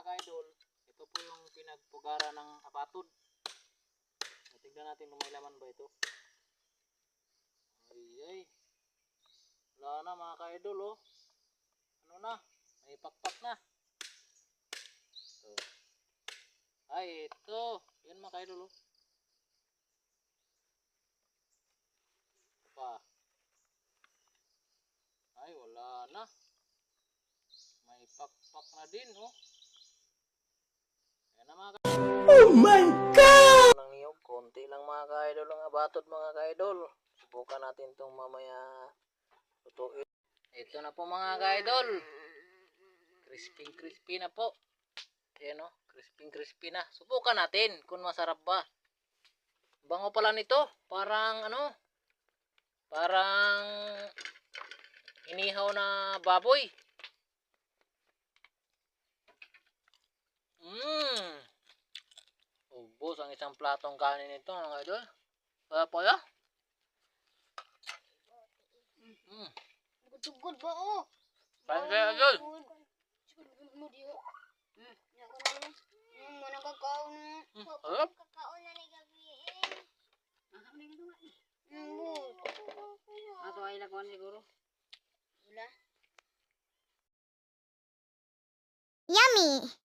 ka-idol, ito po yung pinagpugara ng apatod. So, tignan natin kung may laman ba ito. Ay. Wala na mga ka-idol, oh. Ano na? May pakpak na. So, ay, ito. Yan mga ka-idol, oh. Ito pa. Ay, wala na. May pakpak na din, oh. Yan na mga ka-idol. Oh my God! Nang niyog, konti lang mga ka-idol ang abatod mga ka-idol. Subukan natin itong mamaya tutuin. Ito na po mga ka-idol. Crispy na po. Ayan o, crispy na. Subukan natin kung masarap ba. Bango pala nito. Parang ano, parang inihaw na baboy. Ubos ang isang platong kanin nito mga ka-idol. Kaya pala. Tugod ba o? Kain kaya idol. Tugod mo diyo. Ako na mo nakakaon. Harap. Kakaon na ni gabi. Masam ni ito nga. Ato ay lakuan siguro. Wala. Yummy!